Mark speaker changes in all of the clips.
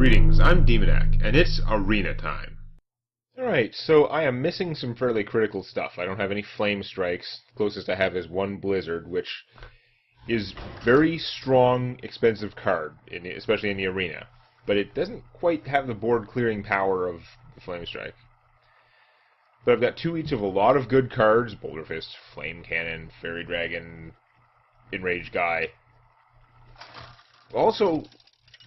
Speaker 1: Greetings, I'm Demonac, and it's arena time. Alright, so I am missing some fairly critical stuff. I don't have any flame strikes. The closest I have is one blizzard, which is very strong, expensive card, especially in the arena. But it doesn't quite have the board clearing power of the flame strike. But I've got two each of a lot of good cards: Boulder Fist, Flame Cannon, Fairy Dragon, Enraged Guy. Also,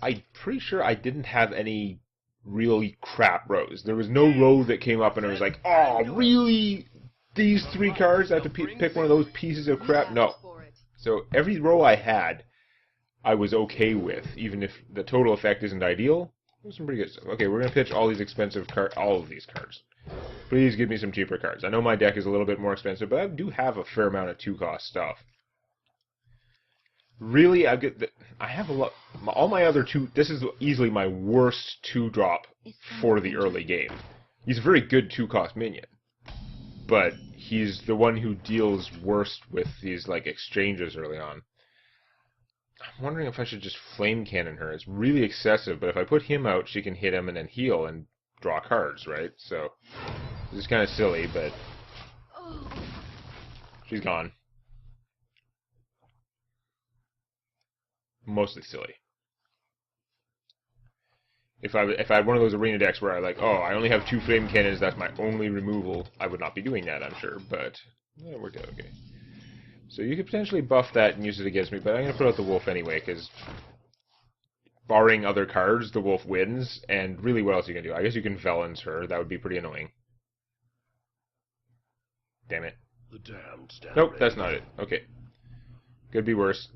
Speaker 1: I'm pretty sure I didn't have any really crap rows. There was no row that came up and I was like, oh, really? These three cards? I have to pick one of those pieces of crap? No. So every row I had, I was okay with, even if the total effect isn't ideal. There's some pretty good stuff. Okay, we're going to pitch all these expensive cards, all of these cards. Please give me some cheaper cards. I know my deck is a little bit more expensive, but I do have a fair amount of 2-cost stuff. Really, I have a lot. All my other two. This is easily my worst 2-drop for the early game. He's a very good 2-cost minion, but he's the one who deals worst with these like exchanges early on. I'm wondering if I should just flame cannon her. It's really excessive, but if I put him out, she can hit him and then heal and draw cards, right? So this is kind of silly, but she's gone. Mostly silly. If I had one of those arena decks where I I only have 2 flame cannons, that's my only removal, I would not be doing that, I'm sure, but it worked out okay. So you could potentially buff that and use it against me, but I'm going to put out the wolf anyway, because barring other cards, the wolf wins, and really what else are you going to do? I guess you can Felons her, that would be pretty annoying. Damn it. Nope, that's not it. Okay. Could be worse.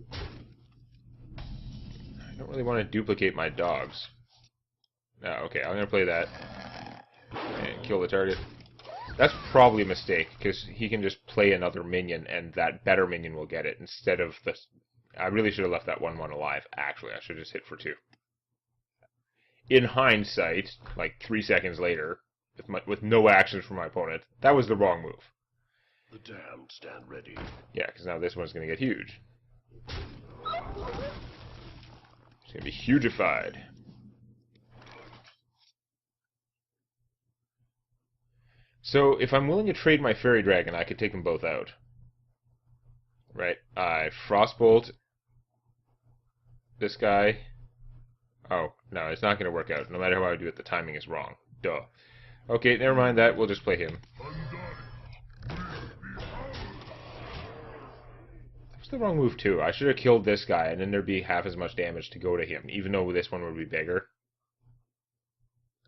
Speaker 1: I don't really want to duplicate my dogs. Okay, I'm going to play that. And kill the target. That's probably a mistake, because he can just play another minion, and that better minion will get it, instead of the... I really should have left that 1/1 alive, actually. I should have just hit for 2. In hindsight, like 3 seconds later, with no action from my opponent, that was the wrong move.
Speaker 2: The damned stand ready.
Speaker 1: Yeah, because now this one's going to get huge. It's going to be hugified. So, if I'm willing to trade my Fairy Dragon, I could take them both out. Right? I Frostbolt this guy. Oh, no, it's not going to work out. No matter how I do it, the timing is wrong. Duh. Okay, never mind that. We'll just play him. That's the wrong move, too. I should have killed this guy, and then there'd be half as much damage to go to him, even though this one would be bigger.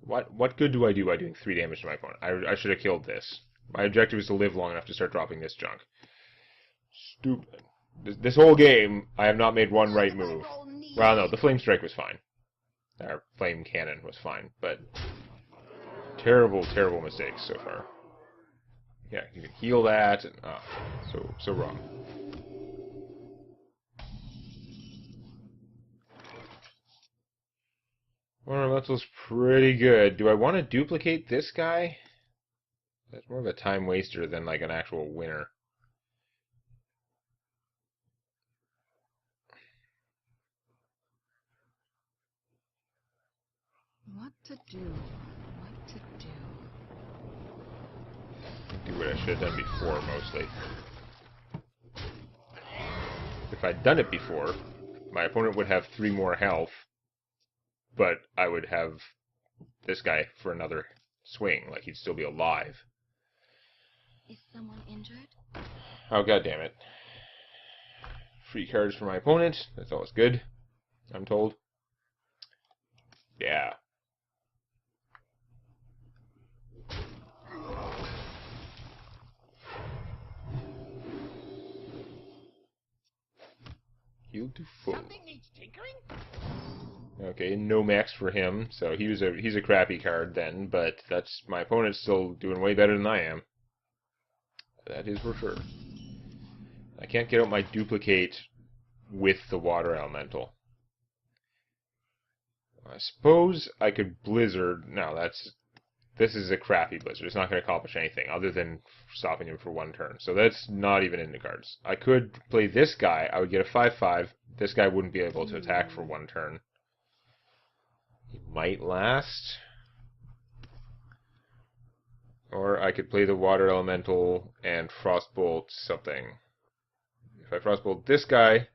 Speaker 1: What good do I do by doing 3 damage to my opponent? I should have killed this. My objective is to live long enough to start dropping this junk. Stupid. This whole game, I have not made one right move. Well, no, the Flame Strike was fine. Our Flame Cannon was fine, but terrible, terrible mistakes so far. Yeah, you can heal that, and so wrong. Ornamental's pretty good. Do I want to duplicate this guy? That's more of a time waster than like an actual winner.
Speaker 3: What to do? What to do?
Speaker 1: Do what I should have done before, mostly. If I'd done it before, my opponent would have 3 more health, but I would have this guy for another swing. Like, he'd still be alive.
Speaker 3: Is someone injured?
Speaker 1: Oh, god damn it. Free cards for my opponent. That's always good, I'm told. Yeah. Healed to full.
Speaker 2: Something needs tinkering?
Speaker 1: Okay, no max for him, so he's a crappy card then, but that's my opponent's still doing way better than I am. That is for sure. I can't get out my duplicate with the water elemental. I suppose I could blizzard. No, this is a crappy blizzard. It's not going to accomplish anything other than stopping him for 1 turn. So that's not even in the cards. I could play this guy. I would get a 5/5. This guy wouldn't be able to attack for 1 turn. He might last. Or I could play the Water Elemental and Frostbolt something. If I Frostbolt this guy,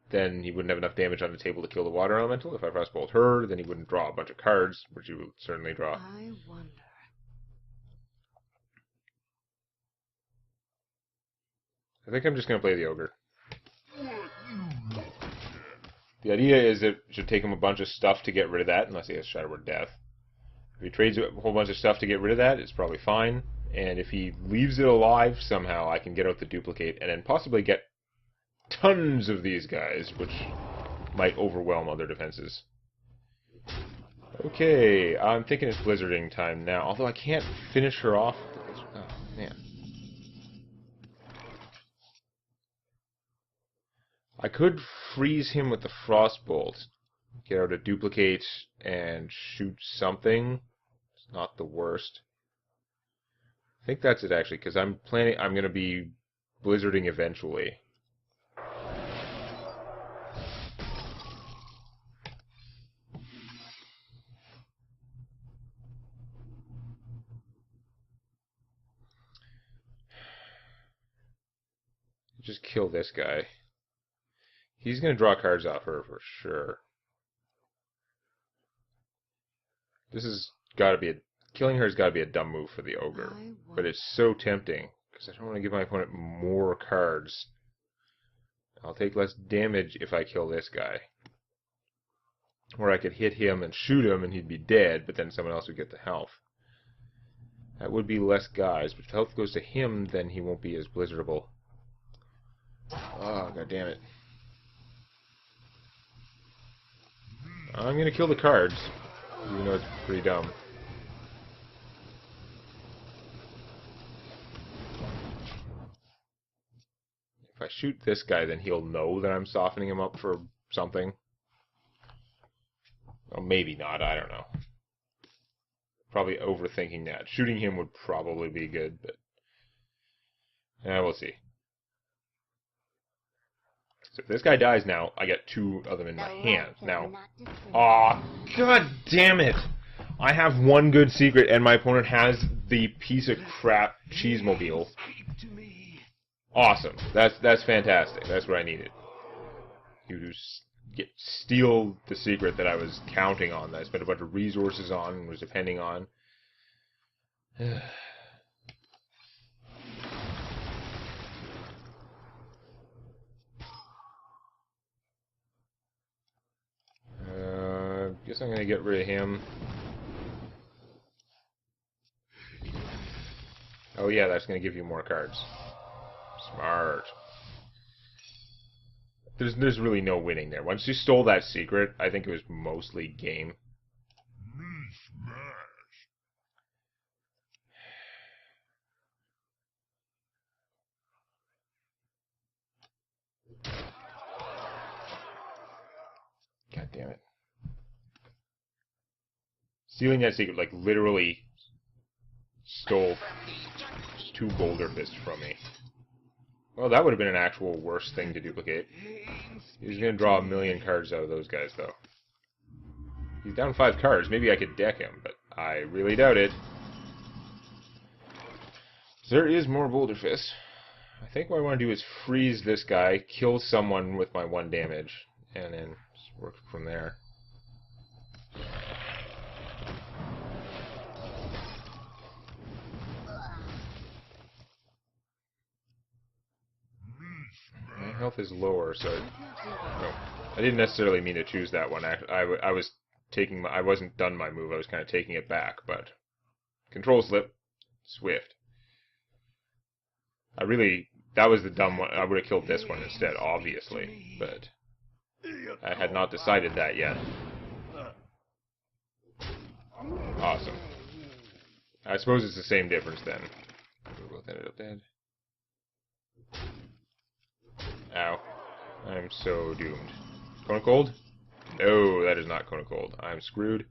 Speaker 1: then he wouldn't have enough damage on the table to kill the Water Elemental. If I Frostbolt her, then he wouldn't draw a bunch of cards, which he would certainly draw.
Speaker 3: I wonder.
Speaker 1: I think I'm just going to play the Ogre. The idea is it should take him a bunch of stuff to get rid of that, unless he has Shadow Word Death. If he trades a whole bunch of stuff to get rid of that, it's probably fine. And if he leaves it alive somehow, I can get out the duplicate and then possibly get tons of these guys, which might overwhelm other defenses. Okay, I'm thinking it's blizzarding time now, although I can't finish her off. Oh, man. I could freeze him with the Frostbolt. Get out a duplicate and shoot something. It's not the worst. I think that's it actually, because I'm going to be blizzarding eventually. Just kill this guy. He's going to draw cards off her for sure. This has got to be killing her has got to be a dumb move for the Ogre. But it's so tempting, because I don't want to give my opponent more cards. I'll take less damage if I kill this guy. Or I could hit him and shoot him and he'd be dead, but then someone else would get the health. That would be less guys, but if health goes to him, then he won't be as blizzardable. Oh, god damn it. I'm going to kill the cards, even though it's pretty dumb. If I shoot this guy, then he'll know that I'm softening him up for something. Well, maybe not, I don't know. Probably overthinking that. Shooting him would probably be good, but... yeah, we'll see. So if this guy dies now, I get two of them in my hand. Now, aw, god damn it! I have one good secret, and my opponent has the piece of crap Cheesemobile. Awesome. That's fantastic. That's what I needed. You steal the secret that I was counting on, that I spent a bunch of resources on and was depending on. Guess I'm going to get rid of him. Oh yeah, that's going to give you more cards. Smart. There's really no winning there. Once you stole that secret, I think it was mostly game. God damn it. Stealing that secret, like, literally stole 2 Boulder Fists from me. Well, that would have been an actual worse thing to duplicate. He's going to draw 1,000,000 cards out of those guys, though. He's down 5 cards. Maybe I could deck him, but I really doubt it. There is more Boulder Fist. I think what I want to do is freeze this guy, kill someone with my 1 damage, and then just work from there. My health is lower, so no, I didn't necessarily mean to choose that one. I was taking I wasn't done my move. I was kind of taking it back, but control slip, swift. That was the dumb one. I would have killed this one instead, obviously, but I had not decided that yet. Awesome. I suppose it's the same difference then. We both ended up dead. Ow. I'm so doomed. Cone of Cold? No, that is not Cone of Cold. I'm screwed.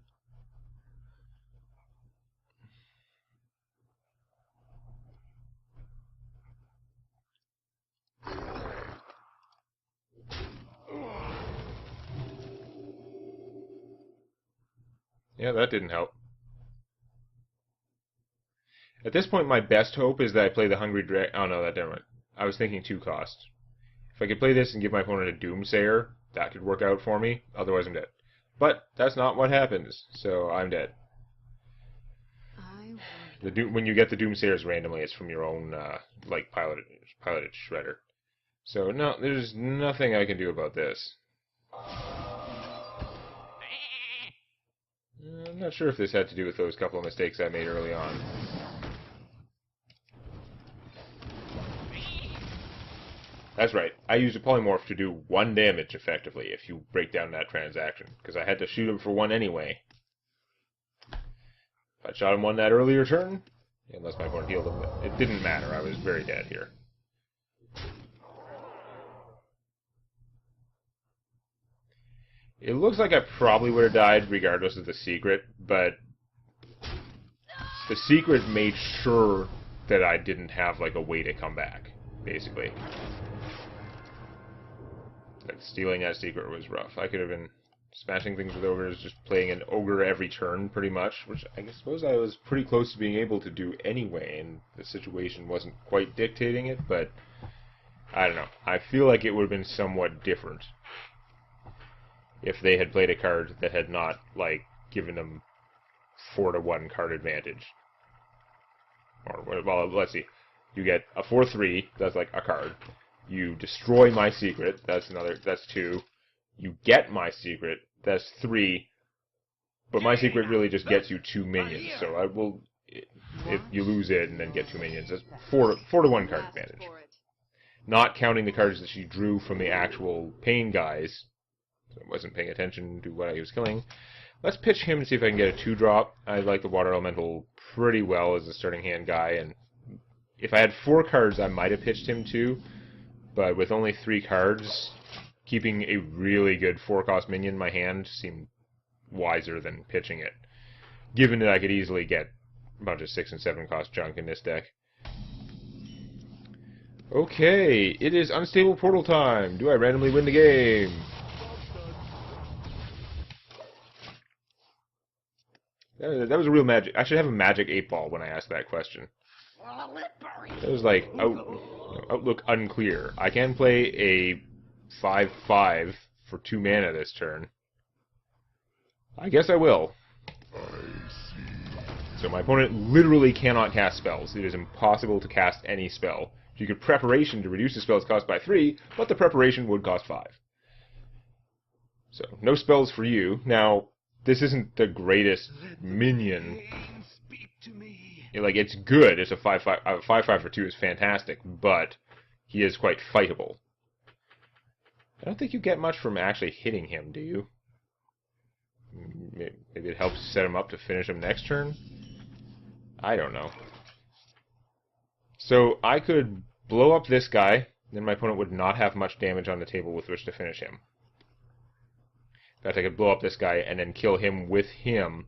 Speaker 1: Yeah, that didn't help. At this point, my best hope is that I play the Hungry Dragon. Oh no, that didn't. I was thinking 2 cost. If I could play this and give my opponent a Doomsayer, that could work out for me. Otherwise, I'm dead. But that's not what happens, so I'm dead. When you get the Doomsayers randomly, it's from your own like piloted shredder. So no, there's nothing I can do about this. I'm not sure if this had to do with those couple of mistakes I made early on. That's right. I used a polymorph to do 1 damage effectively if you break down that transaction, because I had to shoot him for 1 anyway. If I shot him 1 that earlier turn, unless my opponent healed him, it didn't matter. I was very dead here. It looks like I probably would have died regardless of the secret, but the secret made sure that I didn't have like a way to come back, basically. Like, stealing that secret was rough. I could have been smashing things with ogres, just playing an ogre every turn, pretty much, which I suppose I was pretty close to being able to do anyway, and the situation wasn't quite dictating it, but I don't know. I feel like it would have been somewhat different if they had played a card that had not, like, given them 4-1 card advantage. Or, well, let's see. You get a 4/3, that's like a card. You destroy my secret, that's 2. You get my secret, that's 3. But my secret really just gets you 2 minions, so I will, if you lose it and then get 2 minions, that's 4-1 card advantage. Not counting the cards that she drew from the actual pain guys. So I wasn't paying attention to what I was killing. Let's pitch him and see if I can get a 2-drop. I like the Water Elemental pretty well as a starting hand guy, and if I had 4 cards, I might have pitched him too. But with only 3 cards, keeping a really good 4-cost minion in my hand seemed wiser than pitching it, given that I could easily get a bunch of 6 and 7-cost junk in this deck. Okay, it is Unstable Portal time. Do I randomly win the game? That was a real magic. I should have a magic 8-ball when I asked that question. It was like, outlook unclear. I can play a 5/5 for 2 mana this turn. I guess I will. So my opponent literally cannot cast spells. It is impossible to cast any spell. You could preparation to reduce the spell's cost by 3, but the preparation would cost 5. So, no spells for you. Now, this isn't the greatest minion. Like, it's good. It's a 5/5. 5/5 for 2 is fantastic, but he is quite fightable. I don't think you get much from actually hitting him, do you? Maybe it helps set him up to finish him next turn? I don't know. So I could blow up this guy, then my opponent would not have much damage on the table with which to finish him. In fact, I could blow up this guy and then kill him with him.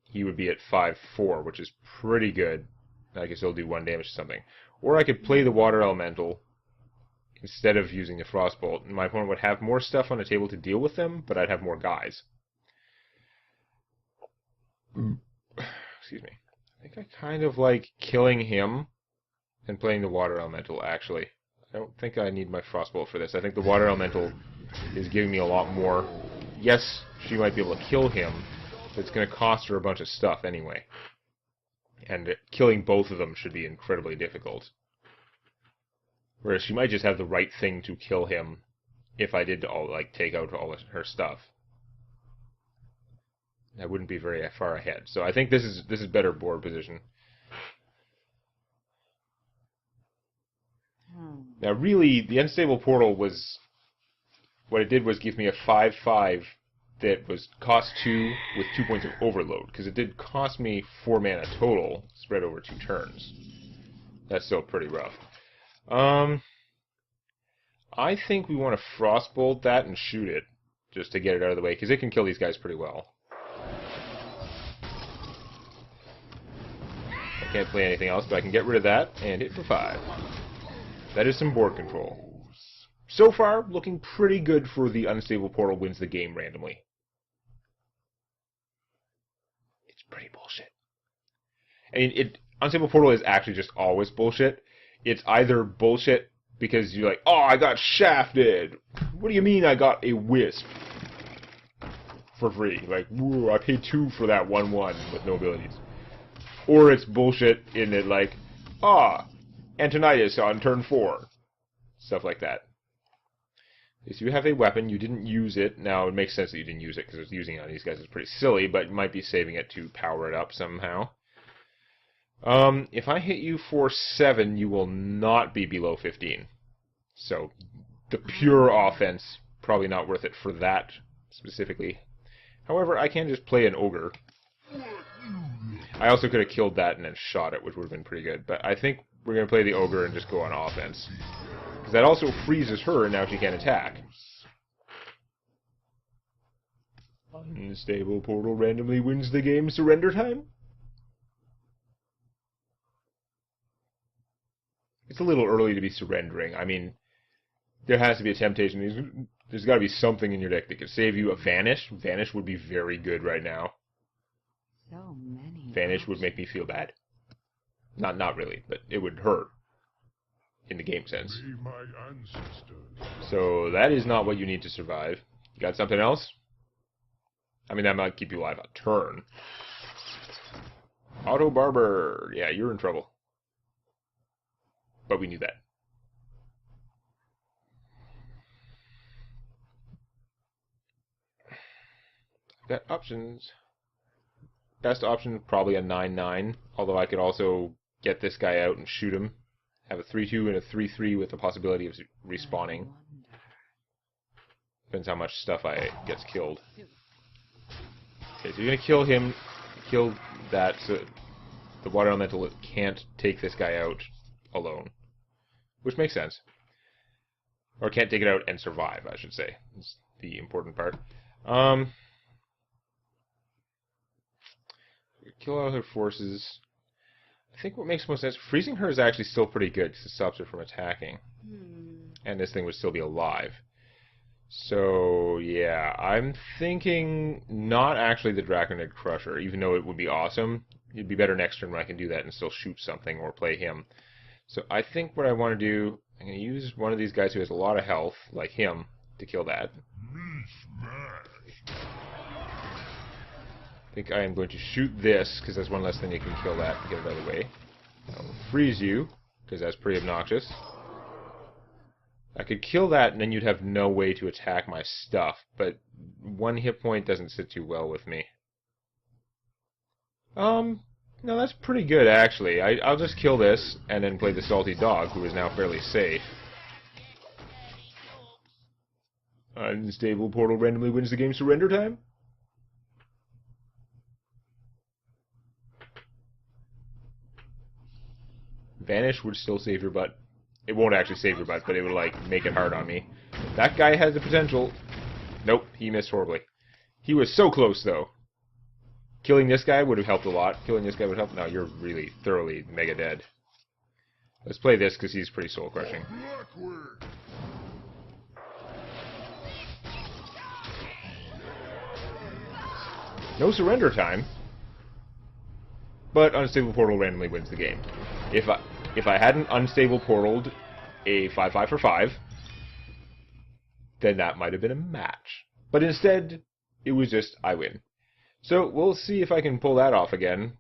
Speaker 1: He would be at 5/4, which is pretty good. I could still do 1 damage to something. Or I could play the Water Elemental instead of using the Frostbolt, and my opponent would have more stuff on the table to deal with them, but I'd have more guys. Excuse me. I think I kind of like killing him and playing the Water Elemental, actually. I don't think I need my Frostbolt for this. I think the Water Elemental is giving me a lot more. Yes, she might be able to kill him, but it's going to cost her a bunch of stuff anyway. And killing both of them should be incredibly difficult. Whereas she might just have the right thing to kill him if I did take out all her stuff. I wouldn't be very far ahead. So I think this is better board position. Now really, the Unstable Portal was... What it did was give me a 5/5 that was cost 2 with 2 points of overload. Because it did cost me 4 mana total, spread over 2 turns. That's still pretty rough. I think we want to Frostbolt that and shoot it, just to get it out of the way, because it can kill these guys pretty well. I can't play anything else, but I can get rid of that and hit for 5. That is some board control. So far, looking pretty good for the Unstable Portal wins the game randomly. pretty bullshit. I mean, Unstable Portal is actually just always bullshit. It's either bullshit because you're like, oh, I got shafted. What do you mean I got a Wisp? For free. Like, woo, I paid 2 for that 1/1 with no abilities. Or it's bullshit in that, like, Antonidas on turn 4. Stuff like that. Okay, so you have a weapon, you didn't use it. Now, it makes sense that you didn't use it, because using it on these guys is pretty silly, but you might be saving it to power it up somehow. If I hit you for 7, you will not be below 15. So, the pure offense, probably not worth it for that, specifically. However, I can just play an ogre. I also could have killed that and then shot it, which would have been pretty good. But I think we're going to play the ogre and just go on offense. Because that also freezes her, and now she can't attack. Unstable Portal randomly wins the game. Surrender time? It's a little early to be surrendering. I mean, there has to be a temptation. There's got to be something in your deck that could save you. A Vanish? Vanish would be very good right now.
Speaker 3: So many.
Speaker 1: Vanish would make me feel bad. Not really, but it would hurt. In the game sense. So that is not what you need to survive. You got something else? I mean, that might keep you alive a turn. Auto Barber. Yeah, you're in trouble. But we knew that. I've got options. Best option is probably a 9/9. Although I could also get this guy out and shoot him. Have a 3/2 and a 3/3 with the possibility of respawning. Depends how much stuff gets killed. Okay, so you're gonna kill him, kill that, so the water elemental can't take this guy out alone. Which makes sense. Or can't take it out and survive, I should say. That's the important part. Kill all her forces. I think what makes most sense, freezing her is actually still pretty good because it stops her from attacking. And this thing would still be alive. So, yeah, I'm thinking not actually the Draconid Crusher, even though it would be awesome. It'd be better next turn when I can do that and still shoot something or play him. So I think what I want to do, I'm going to use one of these guys who has a lot of health, like him, to kill that. I think I am going to shoot this, because that's one less thing you can kill that and get it out of the way. I'll freeze you, because that's pretty obnoxious. I could kill that, and then you'd have no way to attack my stuff, but 1 hit point doesn't sit too well with me. No, that's pretty good, actually. I'll just kill this, and then play the Salty Dog, who is now fairly safe. Unstable Portal randomly wins the game. Surrender time? Vanish would still save your butt. It won't actually save your butt, but it would, like, make it hard on me. That guy has the potential. Nope, he missed horribly. He was so close, though. Killing this guy would have helped a lot. Killing this guy would help. No, you're really thoroughly mega dead. Let's play this, because he's pretty soul-crushing. No surrender time. But Unstable Portal randomly wins the game. If I hadn't Unstable Portaled a 5/5 for 5, then that might have been a match. But instead, it was just, I win. So, we'll see if I can pull that off again.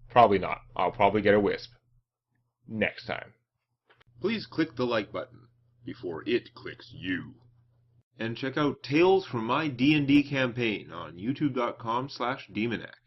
Speaker 1: Probably not. I'll probably get a Wisp. Next time. Please click the like button before it clicks you. And check out Tales from My D&D Campaign on youtube.com/Demonac.